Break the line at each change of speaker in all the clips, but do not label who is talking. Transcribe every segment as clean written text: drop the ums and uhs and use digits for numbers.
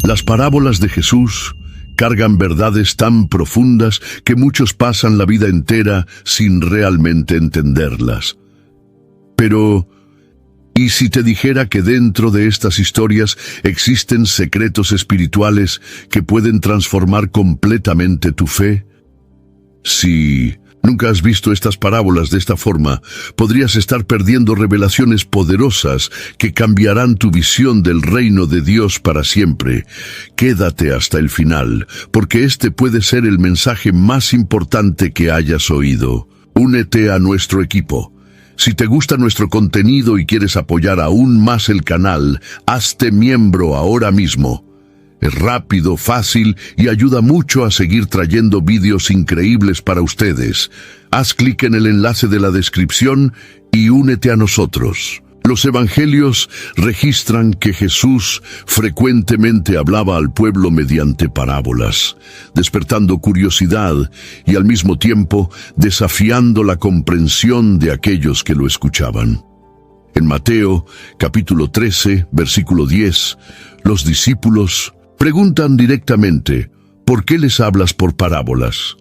Las parábolas de Jesús cargan verdades tan profundas que muchos pasan la vida entera sin realmente entenderlas. Pero, ¿y si te dijera que dentro de estas historias existen secretos espirituales que pueden transformar completamente tu fe? Si nunca has visto estas parábolas de esta forma, podrías estar perdiendo revelaciones poderosas que cambiarán tu visión del reino de Dios para siempre. Quédate hasta el final, porque este puede ser el mensaje más importante que hayas oído. Únete a nuestro equipo. Si te gusta nuestro contenido y quieres apoyar aún más el canal, hazte miembro ahora mismo. Es rápido, fácil y ayuda mucho a seguir trayendo vídeos increíbles para ustedes. Haz clic en el enlace de la descripción y únete a nosotros. Los evangelios registran que Jesús frecuentemente hablaba al pueblo mediante parábolas, despertando curiosidad y al mismo tiempo desafiando la comprensión de aquellos que lo escuchaban. En Mateo, capítulo 13, versículo 10, los discípulos preguntan directamente, ¿por qué les hablas por parábolas?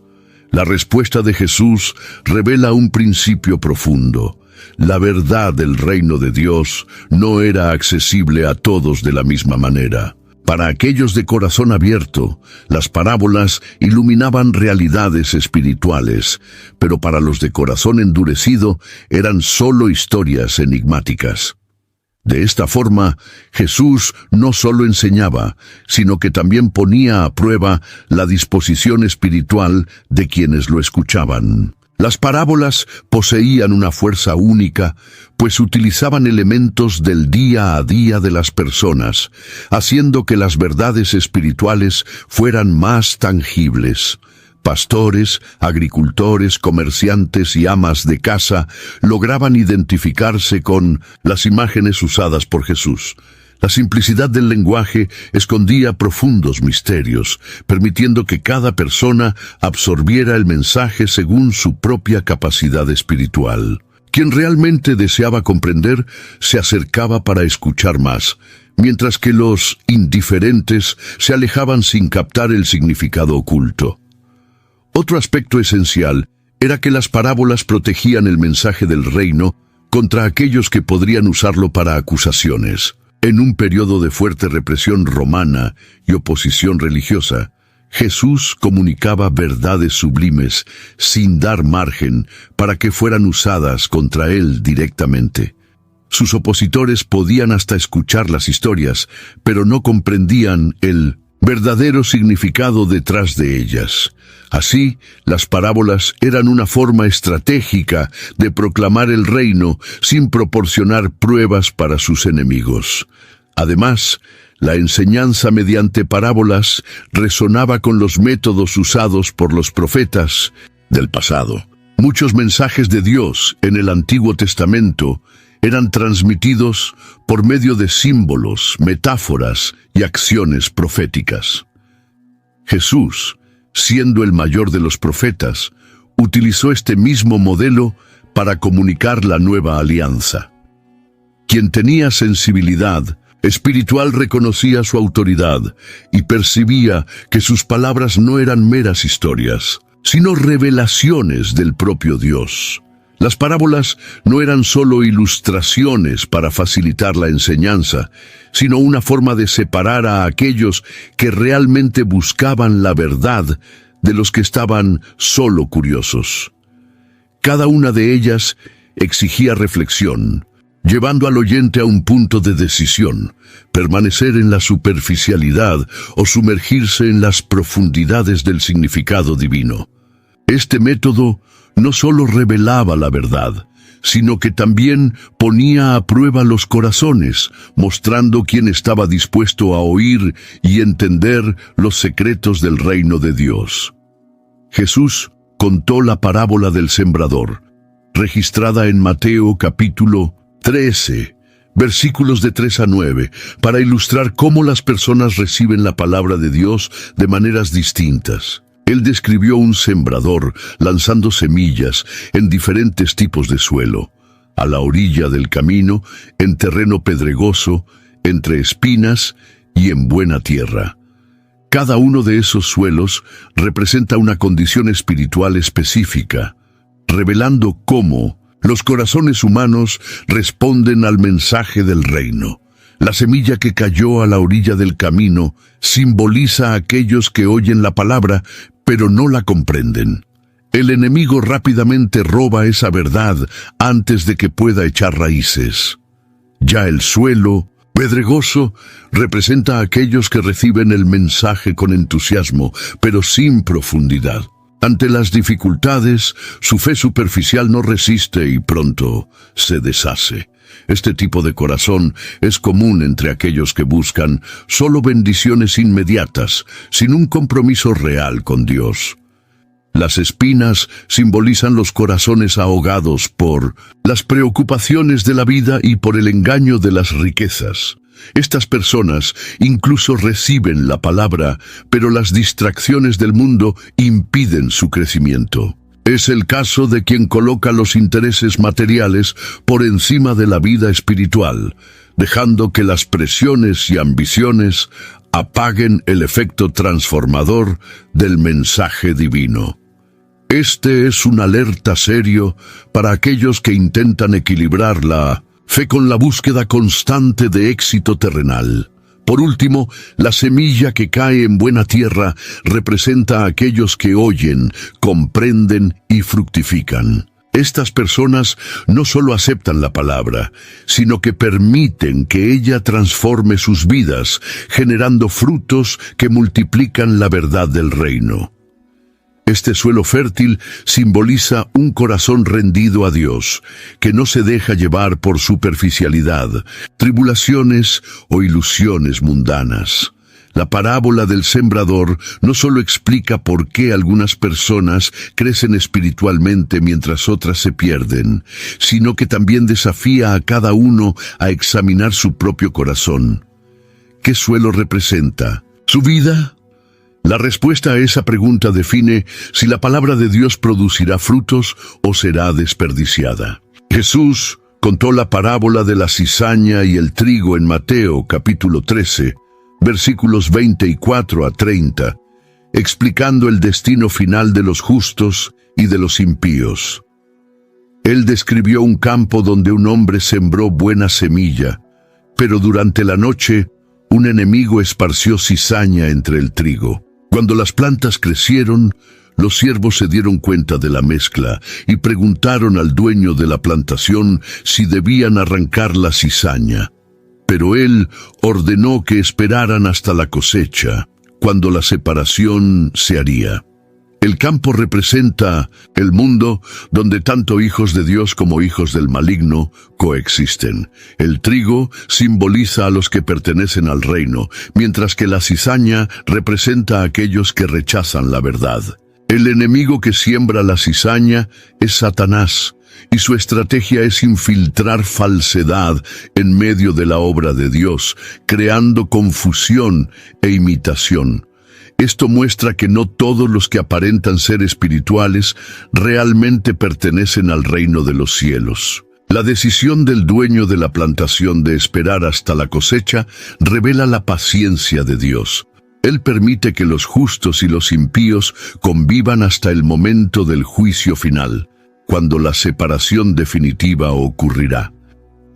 La respuesta de Jesús revela un principio profundo. La verdad del reino de Dios no era accesible a todos de la misma manera. Para aquellos de corazón abierto, las parábolas iluminaban realidades espirituales, pero para los de corazón endurecido eran solo historias enigmáticas. De esta forma, Jesús no solo enseñaba, sino que también ponía a prueba la disposición espiritual de quienes lo escuchaban. Las parábolas poseían una fuerza única, pues utilizaban elementos del día a día de las personas, haciendo que las verdades espirituales fueran más tangibles. Pastores, agricultores, comerciantes y amas de casa lograban identificarse con las imágenes usadas por Jesús. La simplicidad del lenguaje escondía profundos misterios, permitiendo que cada persona absorbiera el mensaje según su propia capacidad espiritual. Quien realmente deseaba comprender se acercaba para escuchar más, mientras que los indiferentes se alejaban sin captar el significado oculto. Otro aspecto esencial era que las parábolas protegían el mensaje del reino contra aquellos que podrían usarlo para acusaciones. En un periodo de fuerte represión romana y oposición religiosa, Jesús comunicaba verdades sublimes sin dar margen para que fueran usadas contra él directamente. Sus opositores podían hasta escuchar las historias, pero no comprendían el verdadero significado detrás de ellas. Así, las parábolas eran una forma estratégica de proclamar el reino sin proporcionar pruebas para sus enemigos. Además, la enseñanza mediante parábolas resonaba con los métodos usados por los profetas del pasado. Muchos mensajes de Dios en el Antiguo Testamento eran transmitidos por medio de símbolos, metáforas y acciones proféticas. Jesús, siendo el mayor de los profetas, utilizó este mismo modelo para comunicar la nueva alianza. Quien tenía sensibilidad espiritual reconocía su autoridad y percibía que sus palabras no eran meras historias, sino revelaciones del propio Dios. Las parábolas no eran solo ilustraciones para facilitar la enseñanza, sino una forma de separar a aquellos que realmente buscaban la verdad de los que estaban solo curiosos. Cada una de ellas exigía reflexión, llevando al oyente a un punto de decisión, permanecer en la superficialidad o sumergirse en las profundidades del significado divino. Este método no solo revelaba la verdad, sino que también ponía a prueba los corazones, mostrando quién estaba dispuesto a oír y entender los secretos del reino de Dios. Jesús contó la parábola del sembrador, registrada en Mateo capítulo 13, versículos de 3 a 9, para ilustrar cómo las personas reciben la palabra de Dios de maneras distintas. Él describió un sembrador lanzando semillas en diferentes tipos de suelo, a la orilla del camino, en terreno pedregoso, entre espinas y en buena tierra. Cada uno de esos suelos representa una condición espiritual específica, revelando cómo los corazones humanos responden al mensaje del reino. La semilla que cayó a la orilla del camino simboliza a aquellos que oyen la palabra, pero no la comprenden. El enemigo rápidamente roba esa verdad antes de que pueda echar raíces. Ya el suelo pedregoso representa a aquellos que reciben el mensaje con entusiasmo, pero sin profundidad. Ante las dificultades, su fe superficial no resiste y pronto se deshace. Este tipo de corazón es común entre aquellos que buscan solo bendiciones inmediatas, sin un compromiso real con Dios. Las espinas simbolizan los corazones ahogados por las preocupaciones de la vida y por el engaño de las riquezas. Estas personas incluso reciben la palabra, pero las distracciones del mundo impiden su crecimiento. Es el caso de quien coloca los intereses materiales por encima de la vida espiritual, dejando que las presiones y ambiciones apaguen el efecto transformador del mensaje divino. Este es un alerta serio para aquellos que intentan equilibrar la fe con la búsqueda constante de éxito terrenal. Por último, la semilla que cae en buena tierra representa a aquellos que oyen, comprenden y fructifican. Estas personas no solo aceptan la palabra, sino que permiten que ella transforme sus vidas, generando frutos que multiplican la verdad del reino. Este suelo fértil simboliza un corazón rendido a Dios, que no se deja llevar por superficialidad, tribulaciones o ilusiones mundanas. La parábola del sembrador no solo explica por qué algunas personas crecen espiritualmente mientras otras se pierden, sino que también desafía a cada uno a examinar su propio corazón. ¿Qué suelo representa? ¿Su vida? La respuesta a esa pregunta define si la palabra de Dios producirá frutos o será desperdiciada. Jesús contó la parábola de la cizaña y el trigo en Mateo capítulo 13, versículos 24 a 30, explicando el destino final de los justos y de los impíos. Él describió un campo donde un hombre sembró buena semilla, pero durante la noche un enemigo esparció cizaña entre el trigo. Cuando las plantas crecieron, los siervos se dieron cuenta de la mezcla y preguntaron al dueño de la plantación si debían arrancar la cizaña. Pero él ordenó que esperaran hasta la cosecha, cuando la separación se haría. El campo representa el mundo donde tanto hijos de Dios como hijos del maligno coexisten. El trigo simboliza a los que pertenecen al reino, mientras que la cizaña representa a aquellos que rechazan la verdad. El enemigo que siembra la cizaña es Satanás, y su estrategia es infiltrar falsedad en medio de la obra de Dios, creando confusión e imitación. Esto muestra que no todos los que aparentan ser espirituales realmente pertenecen al reino de los cielos. La decisión del dueño de la plantación de esperar hasta la cosecha revela la paciencia de Dios. Él permite que los justos y los impíos convivan hasta el momento del juicio final, cuando la separación definitiva ocurrirá.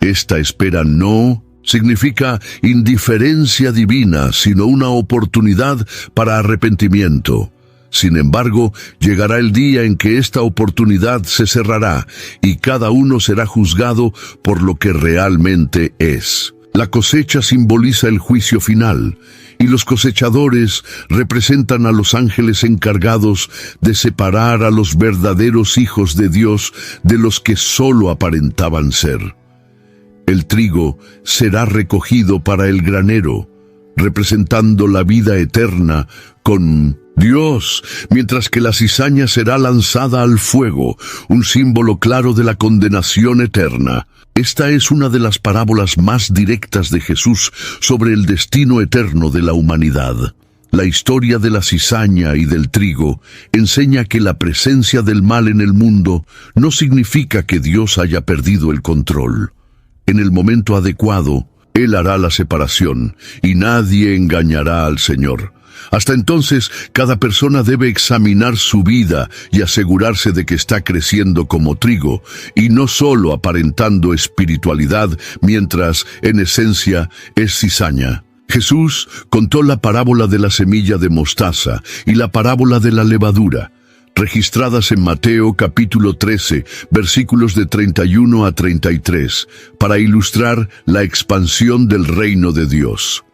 Esta espera no significa indiferencia divina, sino una oportunidad para arrepentimiento. Sin embargo, llegará el día en que esta oportunidad se cerrará y cada uno será juzgado por lo que realmente es. La cosecha simboliza el juicio final, y los cosechadores representan a los ángeles encargados de separar a los verdaderos hijos de Dios de los que solo aparentaban ser. El trigo será recogido para el granero, representando la vida eterna con Dios, mientras que la cizaña será lanzada al fuego, un símbolo claro de la condenación eterna. Esta es una de las parábolas más directas de Jesús sobre el destino eterno de la humanidad. La historia de la cizaña y del trigo enseña que la presencia del mal en el mundo no significa que Dios haya perdido el control. En el momento adecuado, Él hará la separación, y nadie engañará al Señor. Hasta entonces, cada persona debe examinar su vida y asegurarse de que está creciendo como trigo, y no solo aparentando espiritualidad, mientras, en esencia, es cizaña. Jesús contó la parábola de la semilla de mostaza y la parábola de la levadura, registradas en Mateo capítulo 13, versículos de 31 a 33, para ilustrar la expansión del reino de Dios.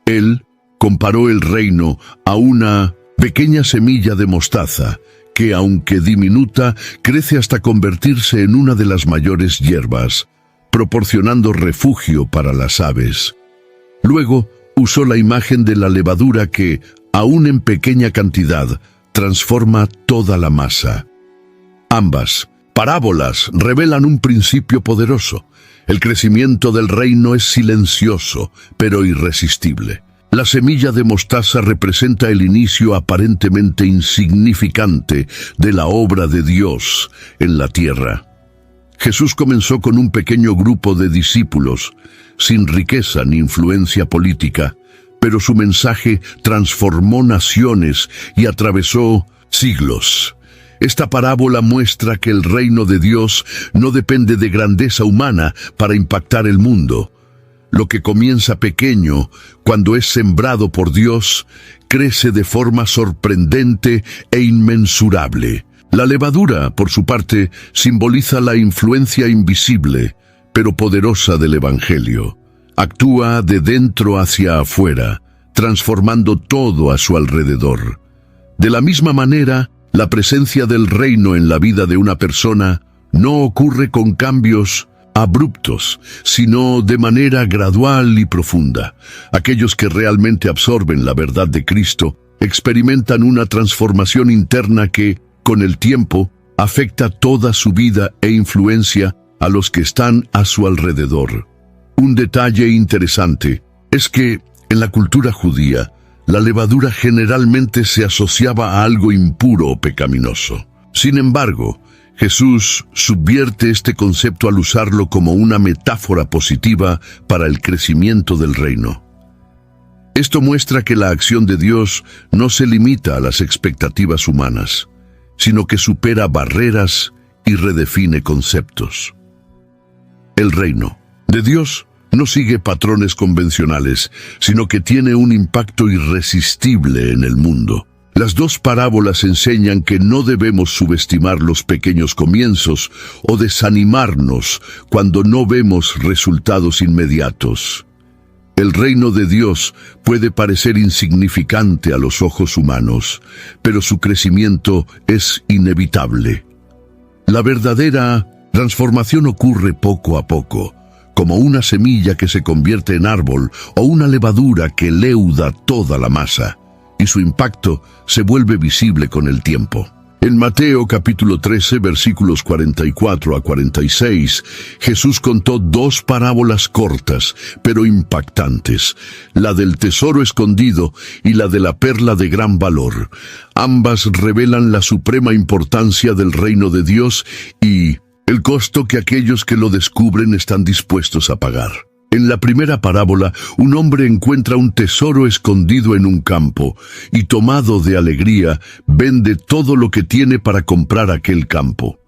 Él comparó el reino a una pequeña semilla de mostaza que, aunque diminuta, crece hasta convertirse en una de las mayores hierbas, proporcionando refugio para las aves. Luego, usó la imagen de la levadura que, aún en pequeña cantidad, transforma toda la masa. Ambas parábolas revelan un principio poderoso. El crecimiento del reino es silencioso, pero irresistible. La semilla de mostaza representa el inicio aparentemente insignificante de la obra de Dios en la tierra. Jesús comenzó con un pequeño grupo de discípulos, sin riqueza ni influencia política, pero su mensaje transformó naciones y atravesó siglos. Esta parábola muestra que el reino de Dios no depende de grandeza humana para impactar el mundo. Lo que comienza pequeño, cuando es sembrado por Dios, crece de forma sorprendente e inmensurable. La levadura, por su parte, simboliza la influencia invisible, pero poderosa del Evangelio. Actúa de dentro hacia afuera, transformando todo a su alrededor. De la misma manera, la presencia del reino en la vida de una persona no ocurre con cambios abruptos, sino de manera gradual y profunda. Aquellos que realmente absorben la verdad de Cristo experimentan una transformación interna que, con el tiempo, afecta toda su vida e influencia a los que están a su alrededor. Un detalle interesante es que, en la cultura judía, la levadura generalmente se asociaba a algo impuro o pecaminoso. Sin embargo, Jesús subvierte este concepto al usarlo como una metáfora positiva para el crecimiento del reino. Esto muestra que la acción de Dios no se limita a las expectativas humanas, sino que supera barreras y redefine conceptos. El reino de Dios no sigue patrones convencionales, sino que tiene un impacto irresistible en el mundo. Las dos parábolas enseñan que no debemos subestimar los pequeños comienzos o desanimarnos cuando no vemos resultados inmediatos. El reino de Dios puede parecer insignificante a los ojos humanos, pero su crecimiento es inevitable. La verdadera transformación ocurre poco a poco, como una semilla que se convierte en árbol o una levadura que leuda toda la masa, y su impacto se vuelve visible con el tiempo. En Mateo capítulo 13, versículos 44 a 46, Jesús contó dos parábolas cortas, pero impactantes, la del tesoro escondido y la de la perla de gran valor. Ambas revelan la suprema importancia del reino de Dios y el costo que aquellos que lo descubren están dispuestos a pagar. En la primera parábola, un hombre encuentra un tesoro escondido en un campo y, tomado de alegría, vende todo lo que tiene para comprar aquel campo.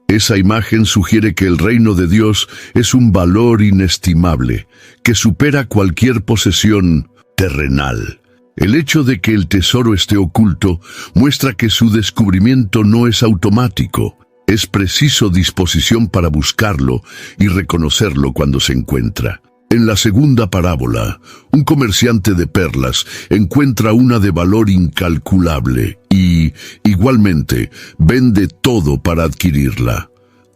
Esa imagen sugiere que el reino de Dios es un valor inestimable, que supera cualquier posesión terrenal. El hecho de que el tesoro esté oculto muestra que su descubrimiento no es automático. Es preciso disposición para buscarlo y reconocerlo cuando se encuentra. En la segunda parábola, un comerciante de perlas encuentra una de valor incalculable y, igualmente, vende todo para adquirirla.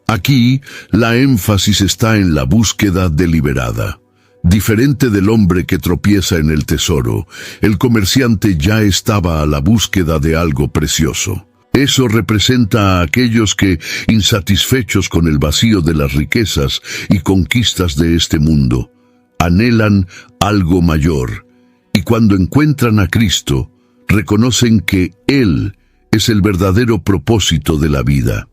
Aquí, la énfasis está en la búsqueda deliberada. Diferente del hombre que tropieza en el tesoro, el comerciante ya estaba a la búsqueda de algo precioso. Eso representa a aquellos que, insatisfechos con el vacío de las riquezas y conquistas de este mundo, anhelan algo mayor, y cuando encuentran a Cristo, reconocen que Él es el verdadero propósito de la vida.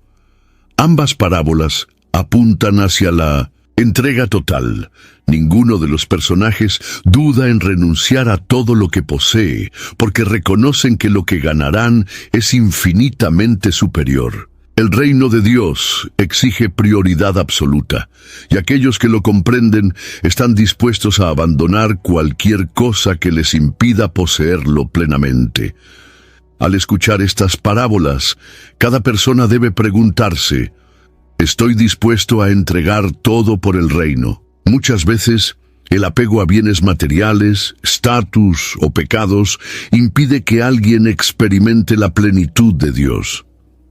Ambas parábolas apuntan hacia la Entrega total. Ninguno de los personajes duda en renunciar a todo lo que posee, porque reconocen que lo que ganarán es infinitamente superior. El reino de Dios exige prioridad absoluta, y aquellos que lo comprenden están dispuestos a abandonar cualquier cosa que les impida poseerlo plenamente. Al escuchar estas parábolas, cada persona debe preguntarse: ¿estoy dispuesto a entregar todo por el reino? Muchas veces, el apego a bienes materiales, estatus o pecados impide que alguien experimente la plenitud de Dios.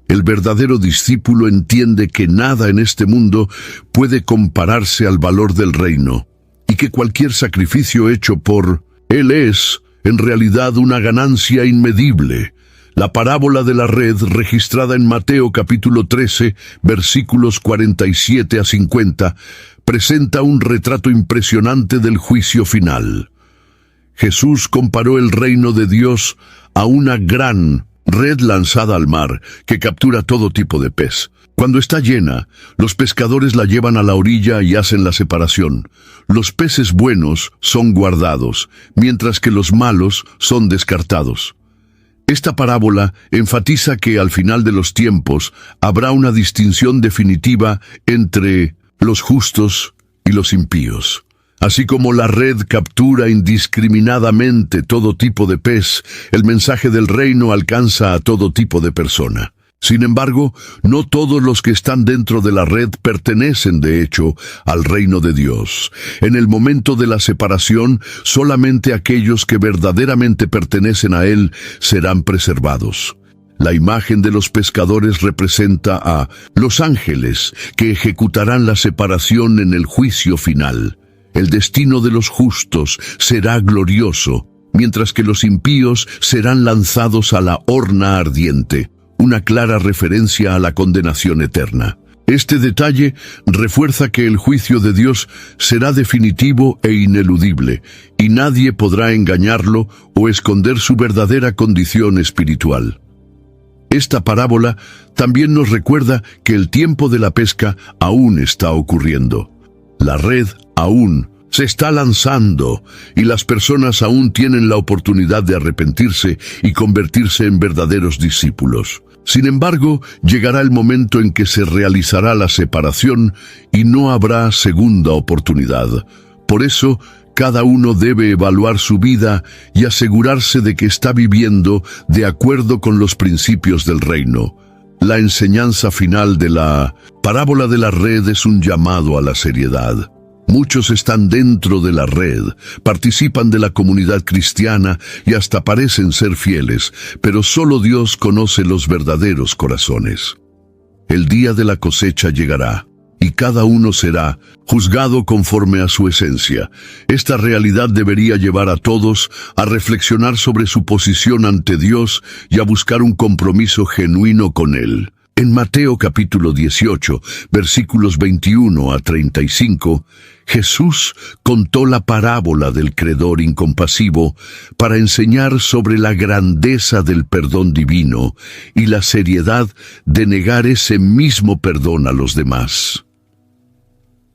El verdadero discípulo entiende que nada en este mundo puede compararse al valor del reino, y que cualquier sacrificio hecho por Él es, en realidad, una ganancia inmedible. La parábola de la red, registrada en Mateo capítulo 13, versículos 47 a 50, presenta un retrato impresionante del juicio final. Jesús comparó el reino de Dios a una gran red lanzada al mar que captura todo tipo de pez. Cuando está llena, los pescadores la llevan a la orilla y hacen la separación. Los peces buenos son guardados, mientras que los malos son descartados. Esta parábola enfatiza que al final de los tiempos habrá una distinción definitiva entre los justos y los impíos. Así como la red captura indiscriminadamente todo tipo de pez, el mensaje del reino alcanza a todo tipo de persona. Sin embargo, no todos los que están dentro de la red pertenecen, de hecho, al reino de Dios. En el momento de la separación, solamente aquellos que verdaderamente pertenecen a Él serán preservados. La imagen de los pescadores representa a los ángeles que ejecutarán la separación en el juicio final. El destino de los justos será glorioso, mientras que los impíos serán lanzados a la horna ardiente, una clara referencia a la condenación eterna. Este detalle refuerza que el juicio de Dios será definitivo e ineludible, y nadie podrá engañarlo o esconder su verdadera condición espiritual. Esta parábola también nos recuerda que el tiempo de la pesca aún está ocurriendo. La red aún se está lanzando y las personas aún tienen la oportunidad de arrepentirse y convertirse en verdaderos discípulos. Sin embargo, llegará el momento en que se realizará la separación y no habrá segunda oportunidad. Por eso, cada uno debe evaluar su vida y asegurarse de que está viviendo de acuerdo con los principios del reino. La enseñanza final de la parábola de la red es un llamado a la seriedad. Muchos están dentro de la red, participan de la comunidad cristiana y hasta parecen ser fieles, pero solo Dios conoce los verdaderos corazones. El día de la cosecha llegará, y cada uno será juzgado conforme a su esencia. Esta realidad debería llevar a todos a reflexionar sobre su posición ante Dios y a buscar un compromiso genuino con Él. En Mateo capítulo 18, versículos 21 a 35, Jesús contó la parábola del credor incompasivo para enseñar sobre la grandeza del perdón divino y la seriedad de negar ese mismo perdón a los demás.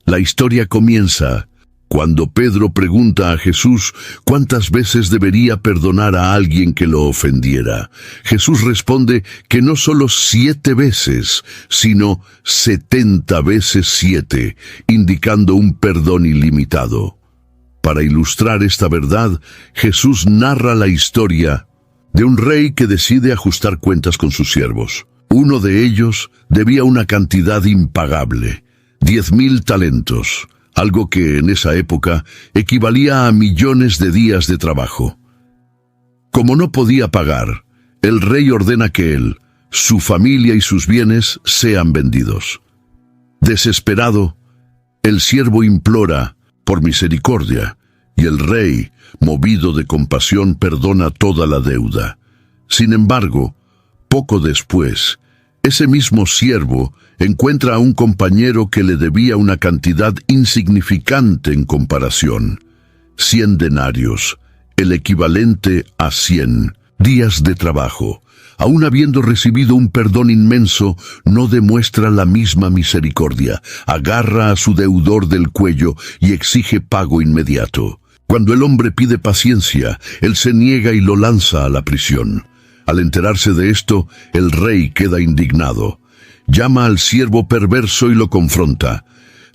La historia comienza cuando Pedro pregunta a Jesús cuántas veces debería perdonar a alguien que lo ofendiera. Jesús responde que no solo 7 veces, sino 70 veces 7, indicando un perdón ilimitado. Para ilustrar esta verdad, Jesús narra la historia de un rey que decide ajustar cuentas con sus siervos. Uno de ellos debía una cantidad impagable, 10,000 talentos. Algo que en esa época equivalía a millones de días de trabajo. Como no podía pagar, el rey ordena que él, su familia y sus bienes sean vendidos. Desesperado, el siervo implora por misericordia, y el rey, movido de compasión, perdona toda la deuda. Sin embargo, poco después, ese mismo siervo encuentra a un compañero que le debía una cantidad insignificante en comparación: 100 denarios, el equivalente a 100 días de trabajo. Aun habiendo recibido un perdón inmenso, no demuestra la misma misericordia. Agarra a su deudor del cuello y exige pago inmediato. Cuando el hombre pide paciencia, él se niega y lo lanza a la prisión. Al enterarse de esto, el rey queda indignado. Llama al siervo perverso y lo confronta.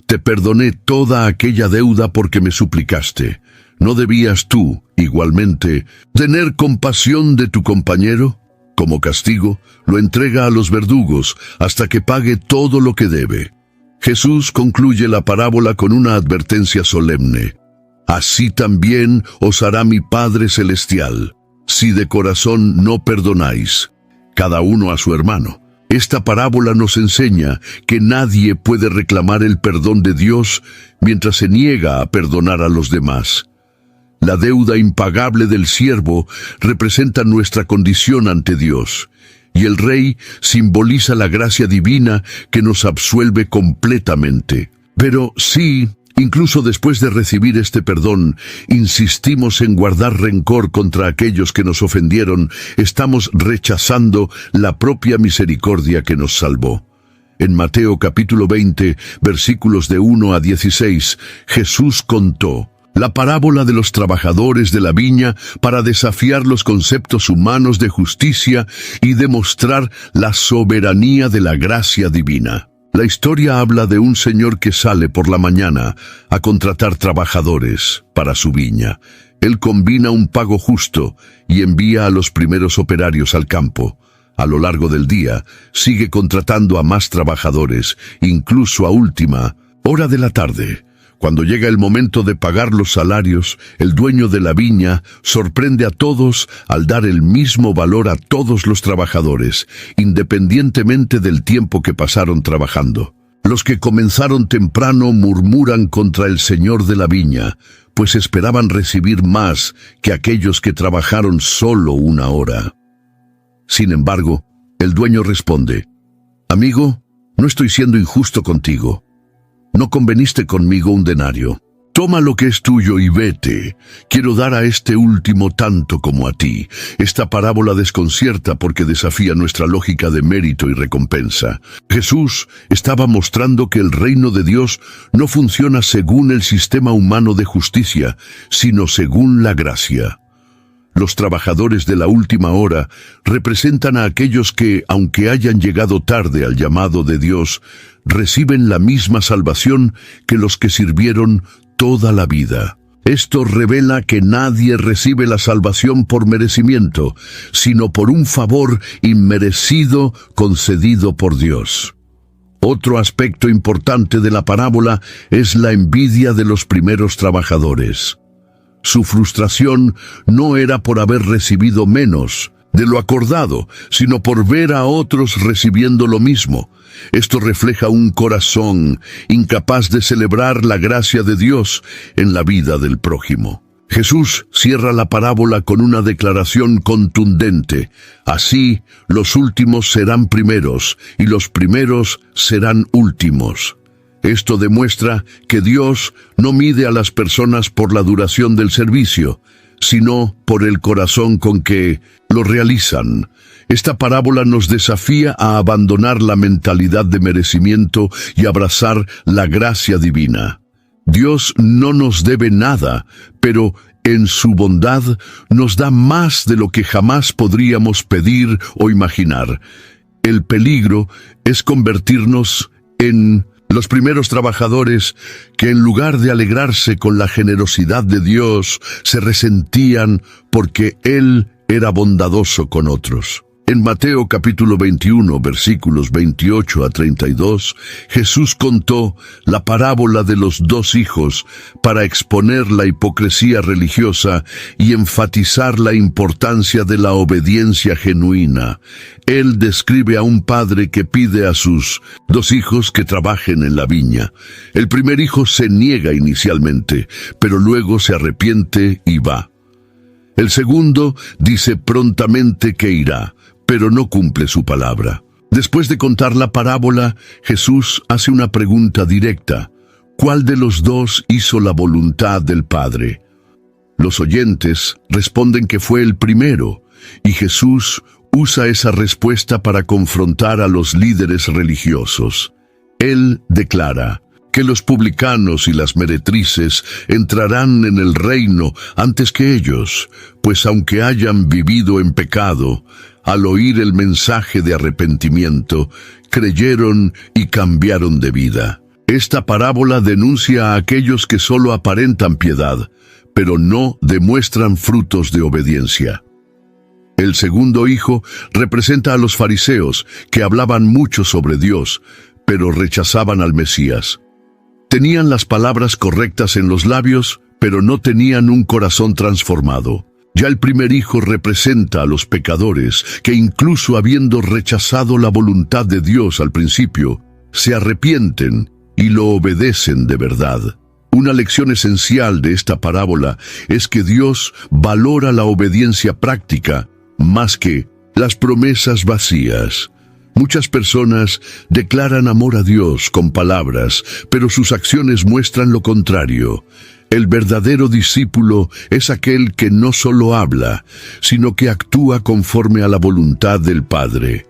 Te perdoné toda aquella deuda porque me suplicaste. ¿No debías tú, igualmente, tener compasión de tu compañero? Como castigo, lo entrega a los verdugos hasta que pague todo lo que debe. Jesús concluye la parábola con una advertencia solemne. Así también os hará mi Padre Celestial, si de corazón no perdonáis, cada uno a su hermano. Esta parábola nos enseña que nadie puede reclamar el perdón de Dios mientras se niega a perdonar a los demás. La deuda impagable del siervo representa nuestra condición ante Dios, y el Rey simboliza la gracia divina que nos absuelve completamente. Pero sí, incluso después de recibir este perdón, insistimos en guardar rencor contra aquellos que nos ofendieron, estamos rechazando la propia misericordia que nos salvó. En Mateo capítulo 20, versículos de 1 a 16, Jesús contó la parábola de los trabajadores de la viña para desafiar los conceptos humanos de justicia y demostrar la soberanía de la gracia divina. La historia habla de un señor que sale por la mañana a contratar trabajadores para su viña. Él combina un pago justo y envía a los primeros operarios al campo. A lo largo del día, sigue contratando a más trabajadores, incluso a última hora de la tarde. Cuando llega el momento de pagar los salarios, el dueño de la viña sorprende a todos al dar el mismo valor a todos los trabajadores, independientemente del tiempo que pasaron trabajando. Los que comenzaron temprano murmuran contra el señor de la viña, pues esperaban recibir más que aquellos que trabajaron solo una hora. Sin embargo, el dueño responde: Amigo, no estoy siendo injusto contigo. No conveniste conmigo un denario. Toma lo que es tuyo y vete. Quiero dar a este último tanto como a ti. Esta parábola desconcierta porque desafía nuestra lógica de mérito y recompensa. Jesús estaba mostrando que el reino de Dios no funciona según el sistema humano de justicia, sino según la gracia. Los trabajadores de la última hora representan a aquellos que, aunque hayan llegado tarde al llamado de Dios, reciben la misma salvación que los que sirvieron toda la vida. Esto revela que nadie recibe la salvación por merecimiento, sino por un favor inmerecido concedido por Dios. Otro aspecto importante de la parábola es la envidia de los primeros trabajadores. Su frustración no era por haber recibido menos de lo acordado, sino por ver a otros recibiendo lo mismo. Esto refleja un corazón incapaz de celebrar la gracia de Dios en la vida del prójimo. Jesús cierra la parábola con una declaración contundente: así, los últimos serán primeros y los primeros serán últimos. Esto demuestra que Dios no mide a las personas por la duración del servicio, sino por el corazón con que lo realizan. Esta parábola nos desafía a abandonar la mentalidad de merecimiento y abrazar la gracia divina. Dios no nos debe nada, pero en su bondad nos da más de lo que jamás podríamos pedir o imaginar. El peligro es convertirnos en los primeros trabajadores que, en lugar de alegrarse con la generosidad de Dios, se resentían porque Él era bondadoso con otros. En Mateo capítulo 21, versículos 28 a 32, Jesús contó la parábola de los dos hijos para exponer la hipocresía religiosa y enfatizar la importancia de la obediencia genuina. Él describe a un padre que pide a sus dos hijos que trabajen en la viña. El primer hijo se niega inicialmente, pero luego se arrepiente y va. El segundo dice prontamente que irá, pero no cumple su palabra. Después de contar la parábola, Jesús hace una pregunta directa: ¿cuál de los dos hizo la voluntad del Padre? Los oyentes responden que fue el primero, y Jesús usa esa respuesta para confrontar a los líderes religiosos. Él declara que los publicanos y las meretrices entrarán en el reino antes que ellos, pues aunque hayan vivido en pecado, al oír el mensaje de arrepentimiento, creyeron y cambiaron de vida. Esta parábola denuncia a aquellos que solo aparentan piedad, pero no demuestran frutos de obediencia. El segundo hijo representa a los fariseos, que hablaban mucho sobre Dios, pero rechazaban al Mesías. Tenían las palabras correctas en los labios, pero no tenían un corazón transformado. Ya el primer hijo representa a los pecadores, que incluso habiendo rechazado la voluntad de Dios al principio, se arrepienten y lo obedecen de verdad. Una lección esencial de esta parábola es que Dios valora la obediencia práctica más que las promesas vacías. Muchas personas declaran amor a Dios con palabras, pero sus acciones muestran lo contrario. El verdadero discípulo es aquel que no solo habla, sino que actúa conforme a la voluntad del Padre.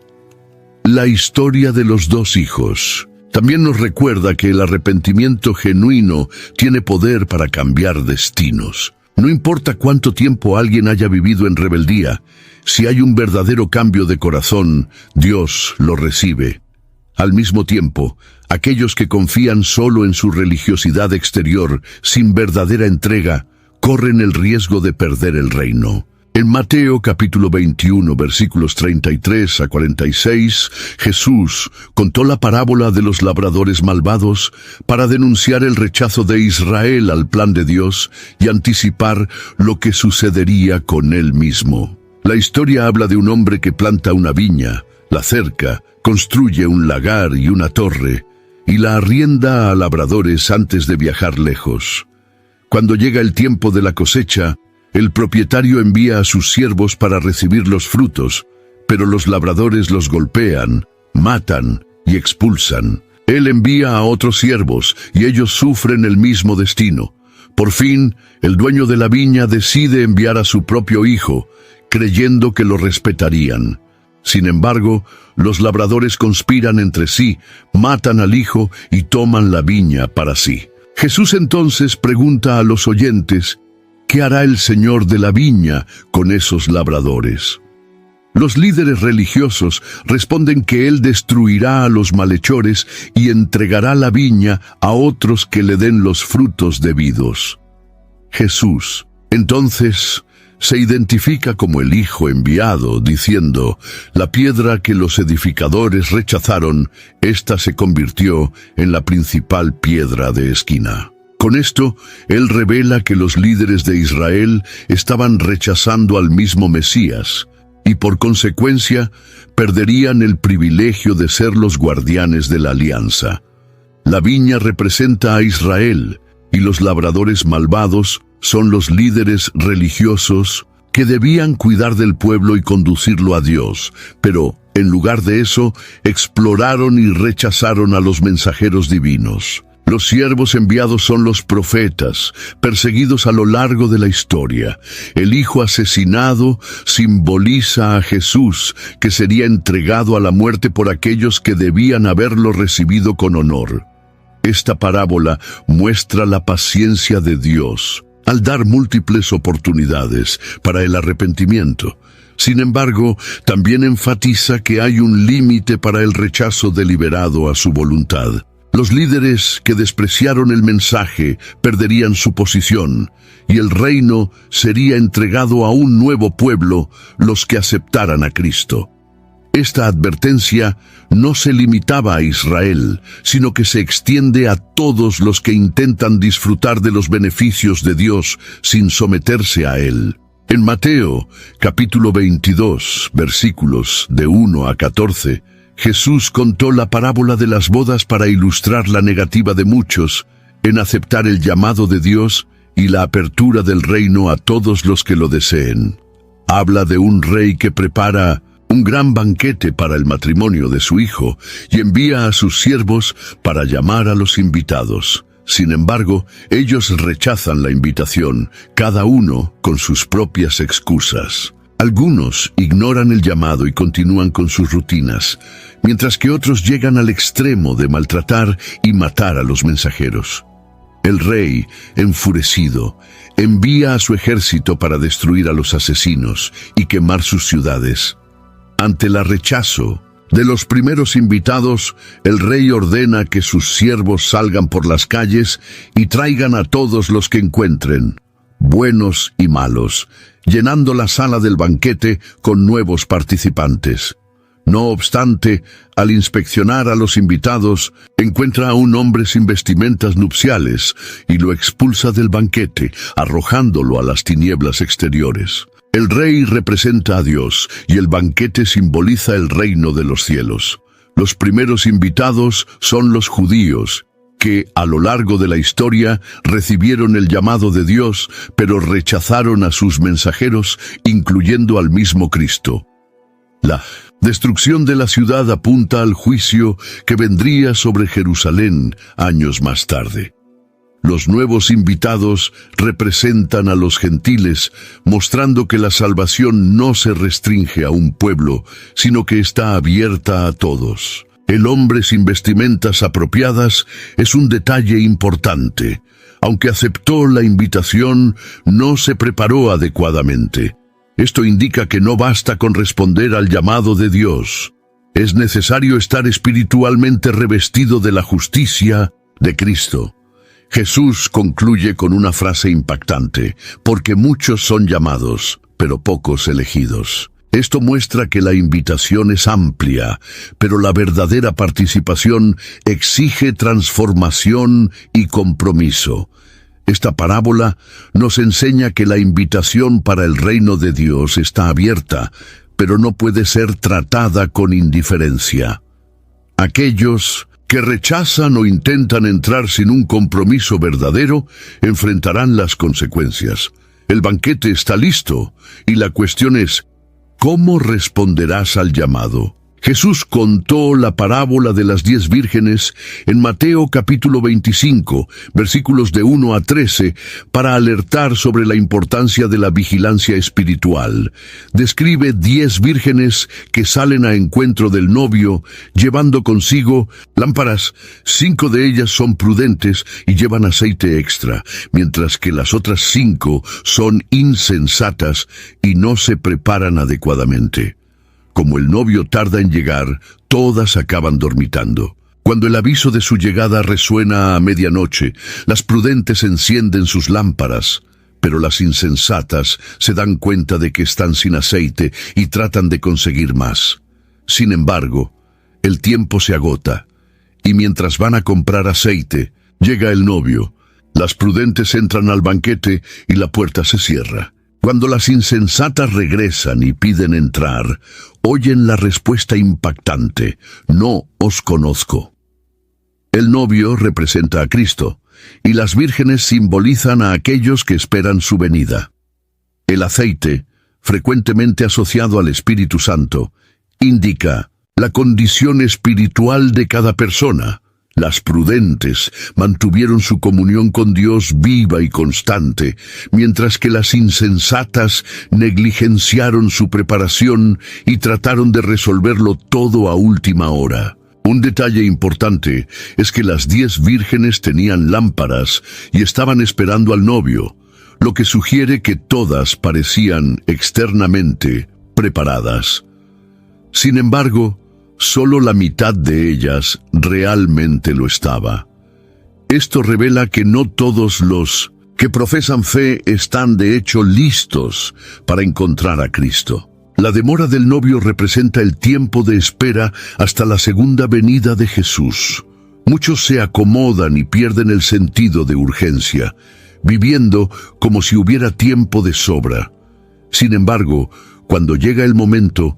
La historia de los dos hijos también nos recuerda que el arrepentimiento genuino tiene poder para cambiar destinos. No importa cuánto tiempo alguien haya vivido en rebeldía, si hay un verdadero cambio de corazón, Dios lo recibe. Al mismo tiempo, aquellos que confían solo en su religiosidad exterior, sin verdadera entrega, corren el riesgo de perder el reino. En Mateo capítulo 21, versículos 33 a 46, Jesús contó la parábola de los labradores malvados para denunciar el rechazo de Israel al plan de Dios y anticipar lo que sucedería con él mismo. La historia habla de un hombre que planta una viña, la cerca, construye un lagar y una torre, y la arrienda a labradores antes de viajar lejos. Cuando llega el tiempo de la cosecha, el propietario envía a sus siervos para recibir los frutos, pero los labradores los golpean, matan y expulsan. Él envía a otros siervos y ellos sufren el mismo destino. Por fin, el dueño de la viña decide enviar a su propio hijo, creyendo que lo respetarían. Sin embargo, los labradores conspiran entre sí, matan al hijo y toman la viña para sí. Jesús entonces pregunta a los oyentes, ¿qué hará el Señor de la viña con esos labradores? Los líderes religiosos responden que Él destruirá a los malhechores y entregará la viña a otros que le den los frutos debidos. Jesús, entonces, se identifica como el Hijo enviado, diciendo, la piedra que los edificadores rechazaron, ésta se convirtió en la principal piedra de esquina. Con esto, Él revela que los líderes de Israel estaban rechazando al mismo Mesías, y por consecuencia, perderían el privilegio de ser los guardianes de la alianza. La viña representa a Israel, y los labradores malvados son los líderes religiosos que debían cuidar del pueblo y conducirlo a Dios, pero, en lugar de eso, exploraron y rechazaron a los mensajeros divinos. Los siervos enviados son los profetas, perseguidos a lo largo de la historia. El hijo asesinado simboliza a Jesús, que sería entregado a la muerte por aquellos que debían haberlo recibido con honor. Esta parábola muestra la paciencia de Dios al dar múltiples oportunidades para el arrepentimiento. Sin embargo, también enfatiza que hay un límite para el rechazo deliberado a su voluntad. Los líderes que despreciaron el mensaje perderían su posición, y el reino sería entregado a un nuevo pueblo, los que aceptaran a Cristo. Esta advertencia no se limitaba a Israel, sino que se extiende a todos los que intentan disfrutar de los beneficios de Dios sin someterse a Él. En Mateo, capítulo 22, versículos de 1 a 14, Jesús contó la parábola de las bodas para ilustrar la negativa de muchos en aceptar el llamado de Dios y la apertura del reino a todos los que lo deseen. Habla de un rey que prepara un gran banquete para el matrimonio de su hijo y envía a sus siervos para llamar a los invitados. Sin embargo, ellos rechazan la invitación, cada uno con sus propias excusas. Algunos ignoran el llamado y continúan con sus rutinas, mientras que otros llegan al extremo de maltratar y matar a los mensajeros. El rey, enfurecido, envía a su ejército para destruir a los asesinos y quemar sus ciudades. Ante el rechazo de los primeros invitados, el rey ordena que sus siervos salgan por las calles y traigan a todos los que encuentren, buenos y malos, llenando la sala del banquete con nuevos participantes. No obstante, al inspeccionar a los invitados, encuentra a un hombre sin vestimentas nupciales y lo expulsa del banquete, arrojándolo a las tinieblas exteriores. El rey representa a Dios y el banquete simboliza el reino de los cielos. Los primeros invitados son los judíos, que a lo largo de la historia recibieron el llamado de Dios, pero rechazaron a sus mensajeros, incluyendo al mismo Cristo. La destrucción de la ciudad apunta al juicio que vendría sobre Jerusalén años más tarde. Los nuevos invitados representan a los gentiles, mostrando que la salvación no se restringe a un pueblo, sino que está abierta a todos. El hombre sin vestimentas apropiadas es un detalle importante. Aunque aceptó la invitación, no se preparó adecuadamente. Esto indica que no basta con responder al llamado de Dios. Es necesario estar espiritualmente revestido de la justicia de Cristo. Jesús concluye con una frase impactante: porque muchos son llamados, pero pocos elegidos. Esto muestra que la invitación es amplia, pero la verdadera participación exige transformación y compromiso. Esta parábola nos enseña que la invitación para el reino de Dios está abierta, pero no puede ser tratada con indiferencia. Aquellos que rechazan o intentan entrar sin un compromiso verdadero enfrentarán las consecuencias. El banquete está listo, y la cuestión es: ¿cómo responderás al llamado? Jesús contó la parábola de las 10 vírgenes en Mateo capítulo 25, versículos de 1 a 13, para alertar sobre la importancia de la vigilancia espiritual. Describe 10 vírgenes que salen a encuentro del novio, llevando consigo lámparas. 5 de ellas son prudentes y llevan aceite extra, mientras que las otras 5 son insensatas y no se preparan adecuadamente. Como el novio tarda en llegar, todas acaban dormitando. Cuando el aviso de su llegada resuena a medianoche, las prudentes encienden sus lámparas, pero las insensatas se dan cuenta de que están sin aceite y tratan de conseguir más. Sin embargo, el tiempo se agota, y mientras van a comprar aceite, llega el novio. Las prudentes entran al banquete y la puerta se cierra. Cuando las insensatas regresan y piden entrar, oyen la respuesta impactante: no os conozco. El novio representa a Cristo, y las vírgenes simbolizan a aquellos que esperan su venida. El aceite, frecuentemente asociado al Espíritu Santo, indica la condición espiritual de cada persona. Las prudentes mantuvieron su comunión con Dios viva y constante, mientras que las insensatas negligenciaron su preparación y trataron de resolverlo todo a última hora. Un detalle importante es que las 10 vírgenes tenían lámparas y estaban esperando al novio, lo que sugiere que todas parecían externamente preparadas. Sin embargo, solo la mitad de ellas realmente lo estaba. Esto revela que no todos los que profesan fe están de hecho listos para encontrar a Cristo. La demora del novio representa el tiempo de espera hasta la segunda venida de Jesús. Muchos se acomodan y pierden el sentido de urgencia, viviendo como si hubiera tiempo de sobra. Sin embargo, cuando llega el momento,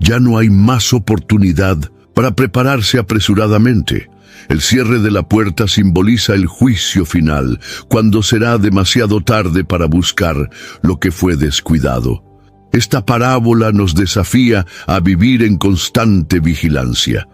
ya no hay más oportunidad para prepararse apresuradamente. El cierre de la puerta simboliza el juicio final, cuando será demasiado tarde para buscar lo que fue descuidado. Esta parábola nos desafía a vivir en constante vigilancia.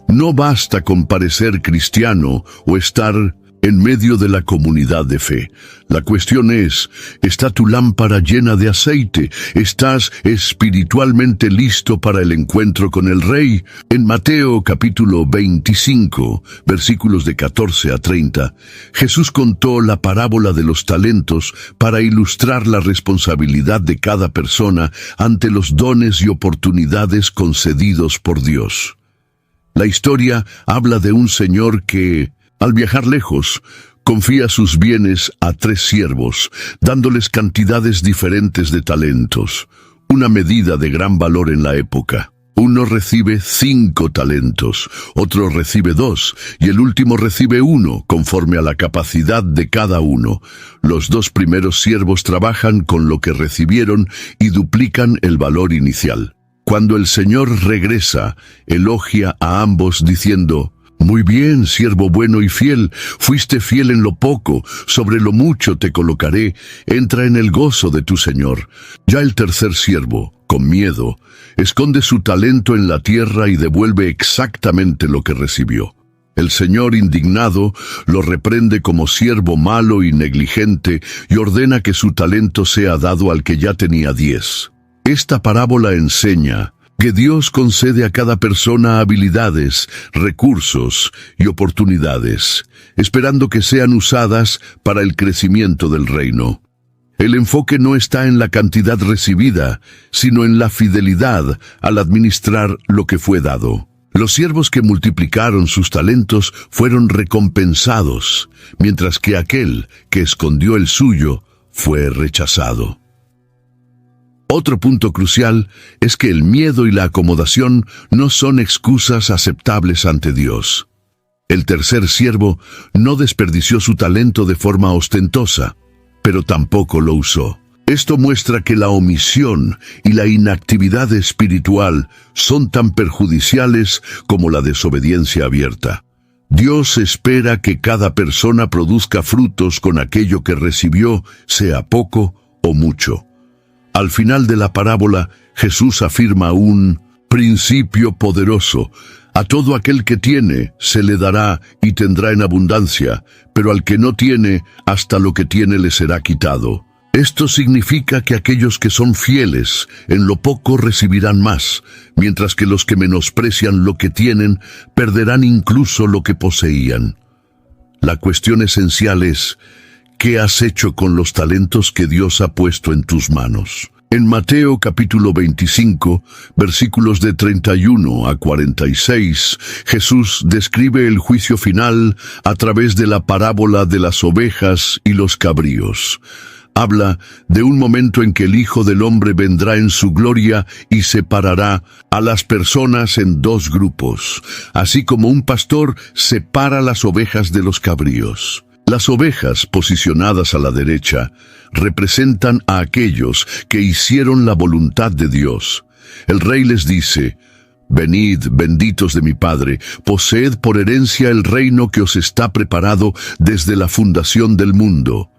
No basta con parecer cristiano o estar en medio de la comunidad de fe. La cuestión es, ¿está tu lámpara llena de aceite? ¿Estás espiritualmente listo para el encuentro con el Rey? En Mateo capítulo 25, versículos de 14 a 30, Jesús contó la parábola de los talentos para ilustrar la responsabilidad de cada persona ante los dones y oportunidades concedidos por Dios. La historia habla de un señor que, al viajar lejos, confía sus bienes a 3 siervos, dándoles cantidades diferentes de talentos, una medida de gran valor en la época. Uno recibe 5 talentos, otro recibe 2, y el último recibe 1, conforme a la capacidad de cada uno. Los 2 primeros siervos trabajan con lo que recibieron y duplican el valor inicial. Cuando el Señor regresa, elogia a ambos diciendo: «Muy bien, siervo bueno y fiel, fuiste fiel en lo poco, sobre lo mucho te colocaré, entra en el gozo de tu Señor». Ya el tercer siervo, con miedo, esconde su talento en la tierra y devuelve exactamente lo que recibió. El Señor, indignado, lo reprende como siervo malo y negligente y ordena que su talento sea dado al que ya tenía 10. Esta parábola enseña que Dios concede a cada persona habilidades, recursos y oportunidades, esperando que sean usadas para el crecimiento del reino. El enfoque no está en la cantidad recibida, sino en la fidelidad al administrar lo que fue dado. Los siervos que multiplicaron sus talentos fueron recompensados, mientras que aquel que escondió el suyo fue rechazado. Otro punto crucial es que el miedo y la acomodación no son excusas aceptables ante Dios. El tercer siervo no desperdició su talento de forma ostentosa, pero tampoco lo usó. Esto muestra que la omisión y la inactividad espiritual son tan perjudiciales como la desobediencia abierta. Dios espera que cada persona produzca frutos con aquello que recibió, sea poco o mucho. Al final de la parábola, Jesús afirma un principio poderoso: a todo aquel que tiene se le dará y tendrá en abundancia, pero al que no tiene, hasta lo que tiene le será quitado. Esto significa que aquellos que son fieles en lo poco recibirán más, mientras que los que menosprecian lo que tienen perderán incluso lo que poseían. La cuestión esencial es: ¿qué has hecho con los talentos que Dios ha puesto en tus manos? En Mateo capítulo 25, versículos de 31 a 46, Jesús describe el juicio final a través de la parábola de las ovejas y los cabríos. Habla de un momento en que el Hijo del Hombre vendrá en su gloria y separará a las personas en 2 grupos, así como un pastor separa las ovejas de los cabríos. Las ovejas, posicionadas a la derecha, representan a aquellos que hicieron la voluntad de Dios. El Rey les dice: «Venid, benditos de mi Padre, poseed por herencia el reino que os está preparado desde la fundación del mundo».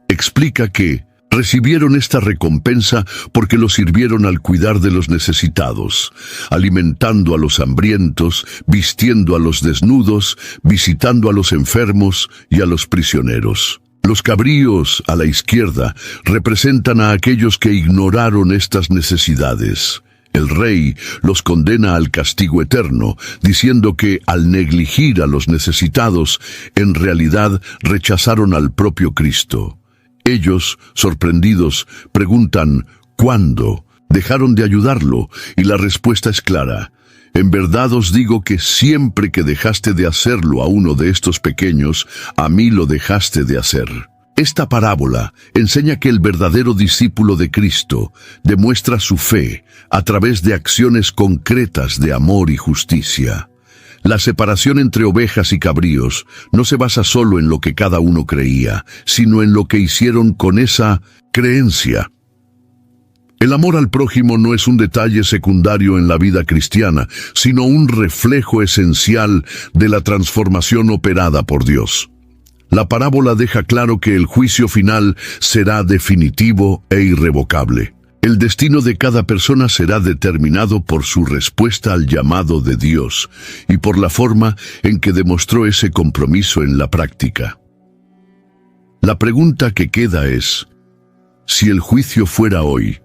Explica que recibieron esta recompensa porque lo sirvieron al cuidar de los necesitados, alimentando a los hambrientos, vistiendo a los desnudos, visitando a los enfermos y a los prisioneros. Los cabríos, a la izquierda, representan a aquellos que ignoraron estas necesidades. El Rey los condena al castigo eterno, diciendo que al negligir a los necesitados, en realidad rechazaron al propio Cristo. Ellos, sorprendidos, preguntan: ¿cuándo dejaron de ayudarlo? Y la respuesta es clara: en verdad os digo que siempre que dejaste de hacerlo a uno de estos pequeños, a mí lo dejaste de hacer. Esta parábola enseña que el verdadero discípulo de Cristo demuestra su fe a través de acciones concretas de amor y justicia. La separación entre ovejas y cabríos no se basa solo en lo que cada uno creía, sino en lo que hicieron con esa creencia. El amor al prójimo no es un detalle secundario en la vida cristiana, sino un reflejo esencial de la transformación operada por Dios. La parábola deja claro que el juicio final será definitivo e irrevocable. El destino de cada persona será determinado por su respuesta al llamado de Dios y por la forma en que demostró ese compromiso en la práctica. La pregunta que queda es, si el juicio fuera hoy,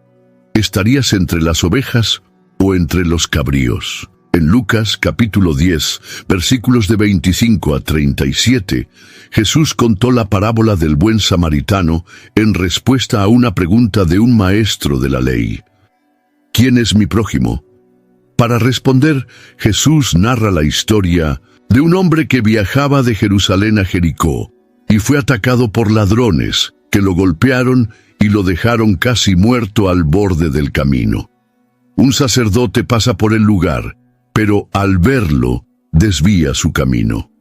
¿estarías entre las ovejas o entre los cabríos? En Lucas capítulo 10, versículos de 25 a 37, Jesús contó la parábola del buen samaritano en respuesta a una pregunta de un maestro de la ley. ¿Quién es mi prójimo? Para responder, Jesús narra la historia de un hombre que viajaba de Jerusalén a Jericó y fue atacado por ladrones que lo golpearon y lo dejaron casi muerto al borde del camino. Un sacerdote pasa por el lugar, pero al verlo, desvía su camino.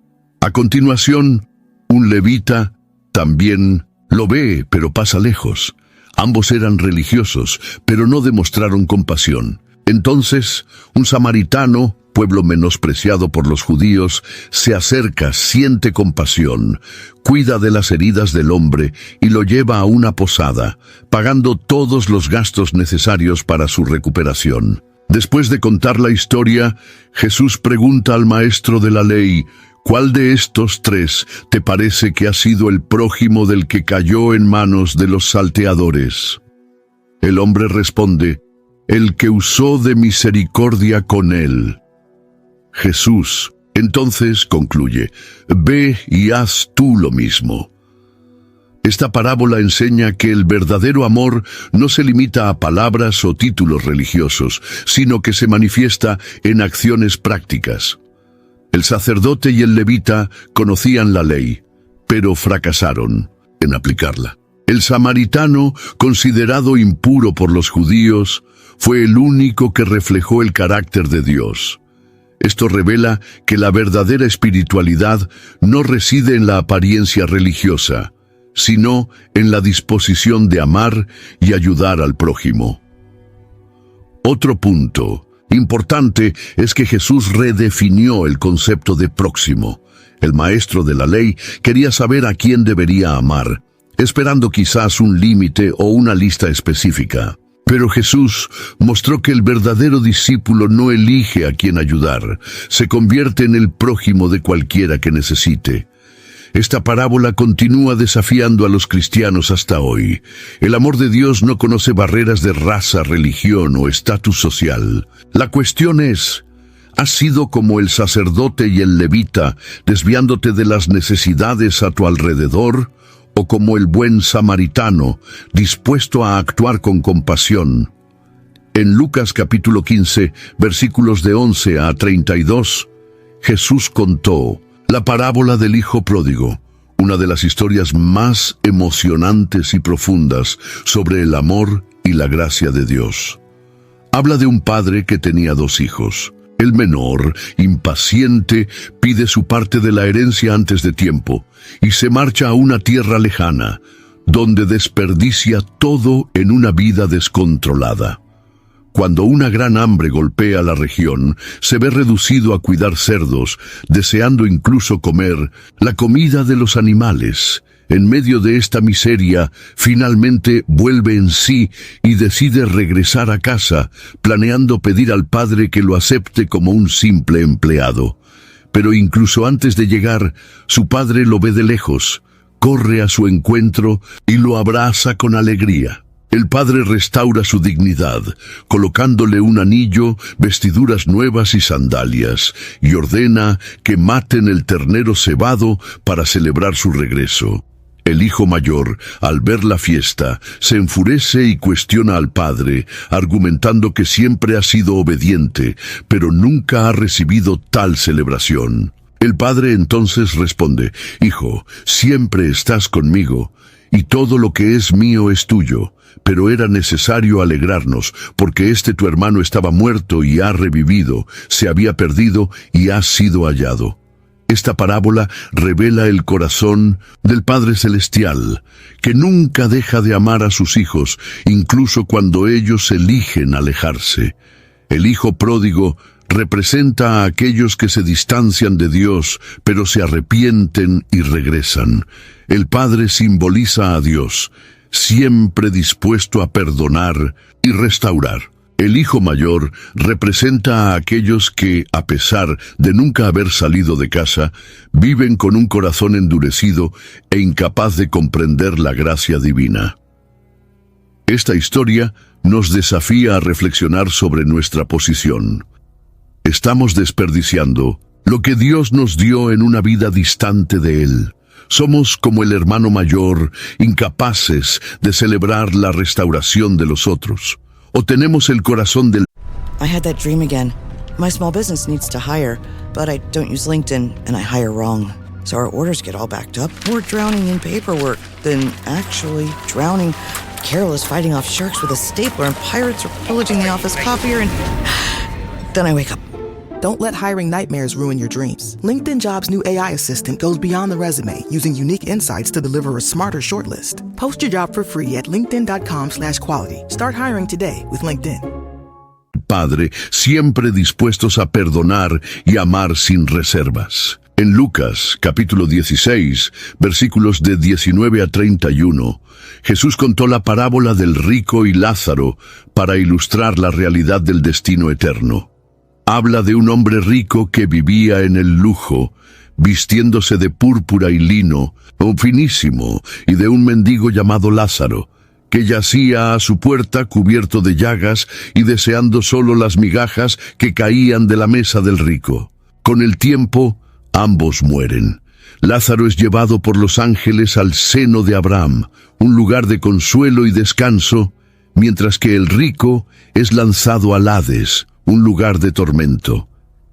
A continuación, un levita también lo ve, pero pasa lejos. Ambos eran religiosos, pero no demostraron compasión. Entonces, un samaritano, pueblo menospreciado por los judíos, se acerca, siente compasión, cuida de las heridas del hombre y lo lleva a una posada, pagando todos los gastos necesarios para su recuperación. Después de contar la historia, Jesús pregunta al maestro de la ley, ¿cuál de estos tres te parece que ha sido el prójimo del que cayó en manos de los salteadores? El hombre responde, el que usó de misericordia con él. Jesús, entonces, concluye, ve y haz tú lo mismo. Esta parábola enseña que el verdadero amor no se limita a palabras o títulos religiosos, sino que se manifiesta en acciones prácticas. El sacerdote y el levita conocían la ley, pero fracasaron en aplicarla. El samaritano, considerado impuro por los judíos, fue el único que reflejó el carácter de Dios. Esto revela que la verdadera espiritualidad no reside en la apariencia religiosa, sino en la disposición de amar y ayudar al prójimo. Otro punto importante es que Jesús redefinió el concepto de próximo. El maestro de la ley quería saber a quién debería amar, esperando quizás un límite o una lista específica. Pero Jesús mostró que el verdadero discípulo no elige a quién ayudar, se convierte en el prójimo de cualquiera que necesite. Esta parábola continúa desafiando a los cristianos hasta hoy. El amor de Dios no conoce barreras de raza, religión o estatus social. La cuestión es, ¿has sido como el sacerdote y el levita, desviándote de las necesidades a tu alrededor? ¿O como el buen samaritano, dispuesto a actuar con compasión? En Lucas capítulo 15, versículos de 11 a 32, Jesús contó la parábola del hijo pródigo, una de las historias más emocionantes y profundas sobre el amor y la gracia de Dios. Habla de un padre que tenía dos hijos. El menor, impaciente, pide su parte de la herencia antes de tiempo y se marcha a una tierra lejana, donde desperdicia todo en una vida descontrolada. Cuando una gran hambre golpea la región, se ve reducido a cuidar cerdos, deseando incluso comer la comida de los animales. En medio de esta miseria, finalmente vuelve en sí y decide regresar a casa, planeando pedir al padre que lo acepte como un simple empleado. Pero incluso antes de llegar, su padre lo ve de lejos, corre a su encuentro y lo abraza con alegría. El padre restaura su dignidad, colocándole un anillo, vestiduras nuevas y sandalias, y ordena que maten el ternero cebado para celebrar su regreso. El hijo mayor, al ver la fiesta, se enfurece y cuestiona al padre, argumentando que siempre ha sido obediente, pero nunca ha recibido tal celebración. El padre entonces responde, «Hijo, siempre estás conmigo, y todo lo que es mío es tuyo, pero era necesario alegrarnos, porque tu hermano estaba muerto y ha revivido, se había perdido y ha sido hallado». Esta parábola revela el corazón del Padre Celestial, que nunca deja de amar a sus hijos, incluso cuando ellos eligen alejarse. El hijo pródigo representa a aquellos que se distancian de Dios, pero se arrepienten y regresan. El Padre simboliza a Dios, siempre dispuesto a perdonar y restaurar. El hijo mayor representa a aquellos que, a pesar de nunca haber salido de casa, viven con un corazón endurecido e incapaz de comprender la gracia divina. Esta historia nos desafía a reflexionar sobre nuestra posición. Estamos desperdiciando lo que Dios nos dio en una vida distante de Él. Somos como el hermano mayor, incapaces de celebrar la restauración de los otros. O tenemos el corazón del...
I had that dream again. My small business needs to hire, but I don't use LinkedIn, and I hire wrong. So our orders get all backed up. We're drowning in paperwork, then actually drowning. Carol is fighting off sharks with a stapler, and pirates are pillaging the office copier, and... Then I wake up.
Don't let hiring nightmares ruin your dreams. LinkedIn Jobs' new AI assistant goes beyond the resume, using unique insights to deliver a smarter shortlist. Post your job for free at linkedin.com/quality. Start hiring today with LinkedIn.
Padre, siempre dispuestos a perdonar y amar sin reservas. En Lucas, capítulo 16, versículos de 19 a 31, Jesús contó la parábola del rico y Lázaro para ilustrar la realidad del destino eterno. Habla de un hombre rico que vivía en el lujo, vistiéndose de púrpura y lino, finísimo, y de un mendigo llamado Lázaro, que yacía a su puerta cubierto de llagas y deseando solo las migajas que caían de la mesa del rico. Con el tiempo, ambos mueren. Lázaro es llevado por los ángeles al seno de Abraham, un lugar de consuelo y descanso, mientras que el rico es lanzado al Hades, un lugar de tormento.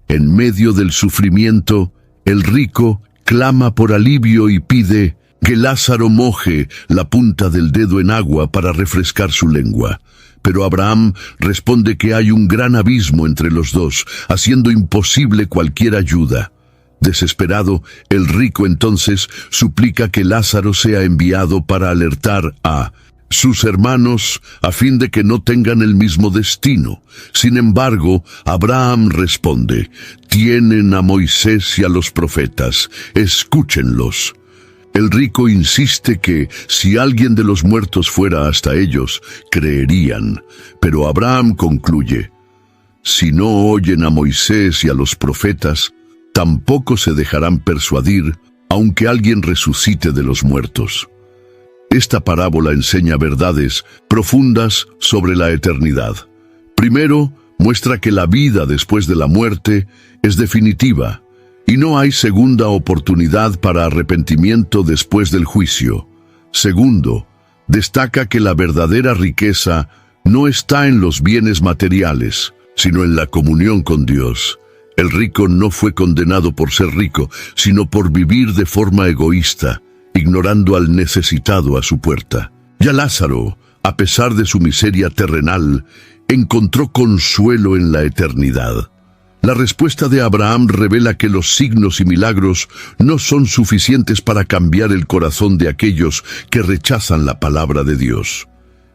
En medio del sufrimiento, el rico clama por alivio y pide que Lázaro moje la punta del dedo en agua para refrescar su lengua. Pero Abraham responde que hay un gran abismo entre los dos, haciendo imposible cualquier ayuda. Desesperado, el rico entonces suplica que Lázaro sea enviado para alertar a sus hermanos a fin de que no tengan el mismo destino. Sin embargo, Abraham responde: tienen a Moisés y a los profetas, escúchenlos. El rico insiste que si alguien de los muertos fuera hasta ellos, creerían. Pero Abraham concluye: si no oyen a Moisés y a los profetas, tampoco se dejarán persuadir, aunque alguien resucite de los muertos. Esta parábola enseña verdades profundas sobre la eternidad. Primero, muestra que la vida después de la muerte es definitiva, y no hay segunda oportunidad para arrepentimiento después del juicio. Segundo, destaca que la verdadera riqueza no está en los bienes materiales, sino en la comunión con Dios. El rico no fue condenado por ser rico, sino por vivir de forma egoísta, ignorando al necesitado a su puerta. Ya Lázaro, a pesar de su miseria terrenal, encontró consuelo en la eternidad. La respuesta de Abraham revela que los signos y milagros no son suficientes para cambiar el corazón de aquellos que rechazan la palabra de Dios.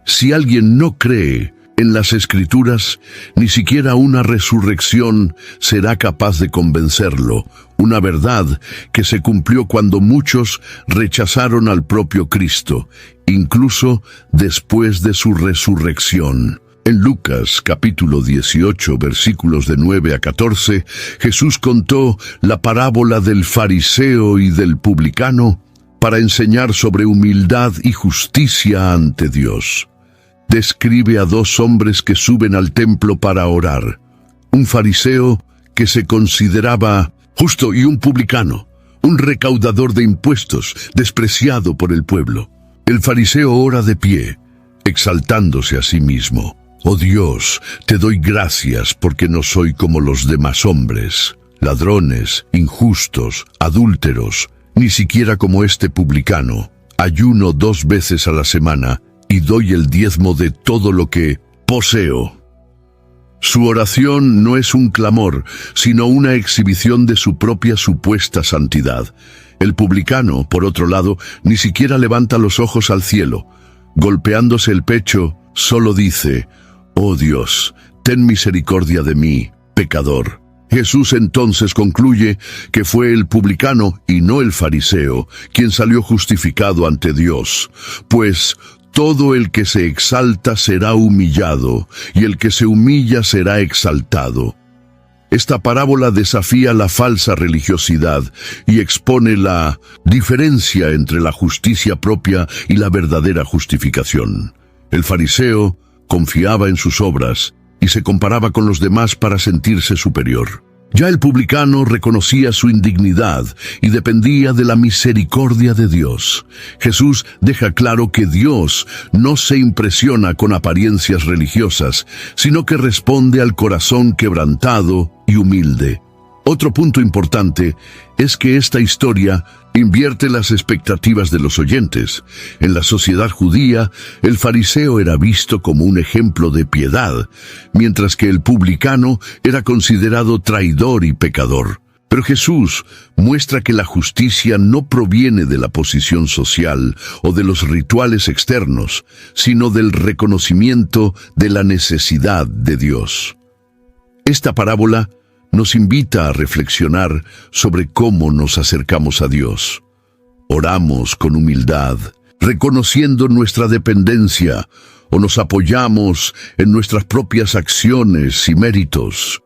Si alguien no cree en las Escrituras, ni siquiera una resurrección será capaz de convencerlo, una verdad que se cumplió cuando muchos rechazaron al propio Cristo, incluso después de su resurrección. En Lucas capítulo 18, versículos de 9 a 14, Jesús contó la parábola del fariseo y del publicano para enseñar sobre humildad y justicia ante Dios. Describe a dos hombres que suben al templo para orar, un fariseo que se consideraba justo y un publicano, un recaudador de impuestos, despreciado por el pueblo. El fariseo ora de pie, exaltándose a sí mismo. Oh Dios, te doy gracias porque no soy como los demás hombres, ladrones, injustos, adúlteros, ni siquiera como este publicano. Ayuno 2 veces a la semana y doy el diezmo de todo lo que poseo. Su oración no es un clamor, sino una exhibición de su propia supuesta santidad. El publicano, por otro lado, ni siquiera levanta los ojos al cielo. Golpeándose el pecho, solo dice: «Oh Dios, ten misericordia de mí, pecador». Jesús entonces concluye que fue el publicano y no el fariseo quien salió justificado ante Dios, pues Todo el que se exalta será humillado, y el que se humilla será exaltado. Esta parábola desafía la falsa religiosidad y expone la diferencia entre la justicia propia y la verdadera justificación. El fariseo confiaba en sus obras y se comparaba con los demás para sentirse superior. Ya el publicano reconocía su indignidad y dependía de la misericordia de Dios. Jesús deja claro que Dios no se impresiona con apariencias religiosas, sino que responde al corazón quebrantado y humilde. Otro punto importante es que esta historia invierte las expectativas de los oyentes. En la sociedad judía, el fariseo era visto como un ejemplo de piedad, mientras que el publicano era considerado traidor y pecador. Pero Jesús muestra que la justicia no proviene de la posición social o de los rituales externos, sino del reconocimiento de la necesidad de Dios. Esta parábola nos invita a reflexionar sobre cómo nos acercamos a Dios. Oramos con humildad, reconociendo nuestra dependencia, o nos apoyamos en nuestras propias acciones y méritos.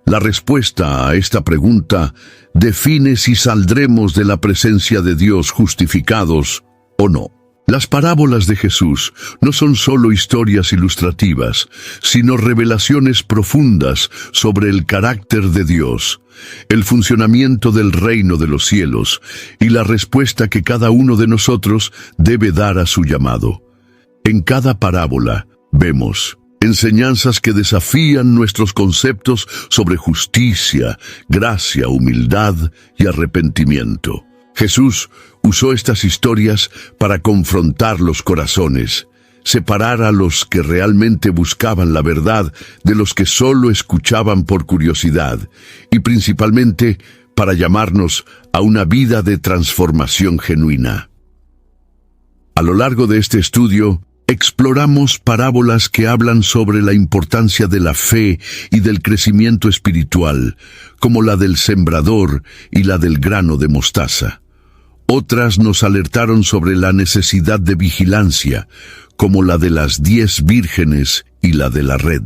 La respuesta a esta pregunta define si saldremos de la presencia de Dios justificados o no. Las parábolas de Jesús no son solo historias ilustrativas, sino revelaciones profundas sobre el carácter de Dios, el funcionamiento del reino de los cielos y la respuesta que cada uno de nosotros debe dar a su llamado. En cada parábola vemos enseñanzas que desafían nuestros conceptos sobre justicia, gracia, humildad y arrepentimiento. Jesús usó estas historias para confrontar los corazones, separar a los que realmente buscaban la verdad de los que solo escuchaban por curiosidad, y principalmente para llamarnos a una vida de transformación genuina. A lo largo de este estudio, exploramos parábolas que hablan sobre la importancia de la fe y del crecimiento espiritual, como la del sembrador y la del grano de mostaza. Otras nos alertaron sobre la necesidad de vigilancia, como la de las 10 vírgenes y la de la red.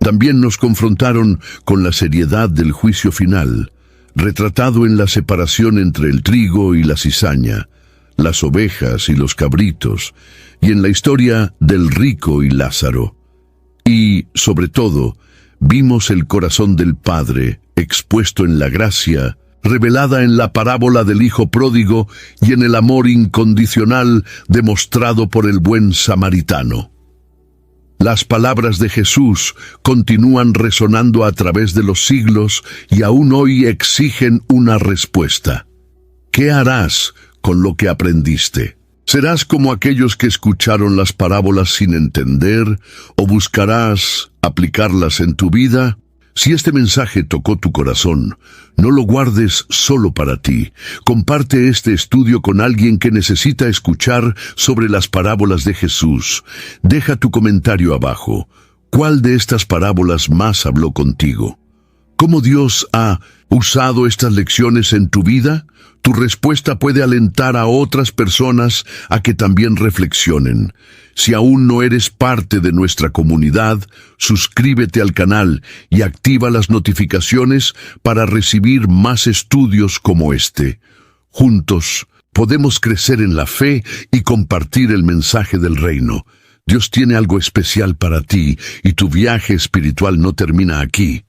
También nos confrontaron con la seriedad del juicio final, retratado en la separación entre el trigo y la cizaña, las ovejas y los cabritos, y en la historia del rico y Lázaro. Y, sobre todo, vimos el corazón del Padre expuesto en la gracia, revelada en la parábola del Hijo Pródigo y en el amor incondicional demostrado por el buen samaritano. Las palabras de Jesús continúan resonando a través de los siglos y aún hoy exigen una respuesta. ¿Qué harás con lo que aprendiste? ¿Serás como aquellos que escucharon las parábolas sin entender o buscarás aplicarlas en tu vida? Si este mensaje tocó tu corazón, no lo guardes solo para ti. Comparte este estudio con alguien que necesita escuchar sobre las parábolas de Jesús. Deja tu comentario abajo. ¿Cuál de estas parábolas más habló contigo? ¿Cómo Dios ha usado estas lecciones en tu vida? Tu respuesta puede alentar a otras personas a que también reflexionen. Si aún no eres parte de nuestra comunidad, suscríbete al canal y activa las notificaciones para recibir más estudios como este. Juntos podemos crecer en la fe y compartir el mensaje del reino. Dios tiene algo especial para ti y tu viaje espiritual no termina aquí.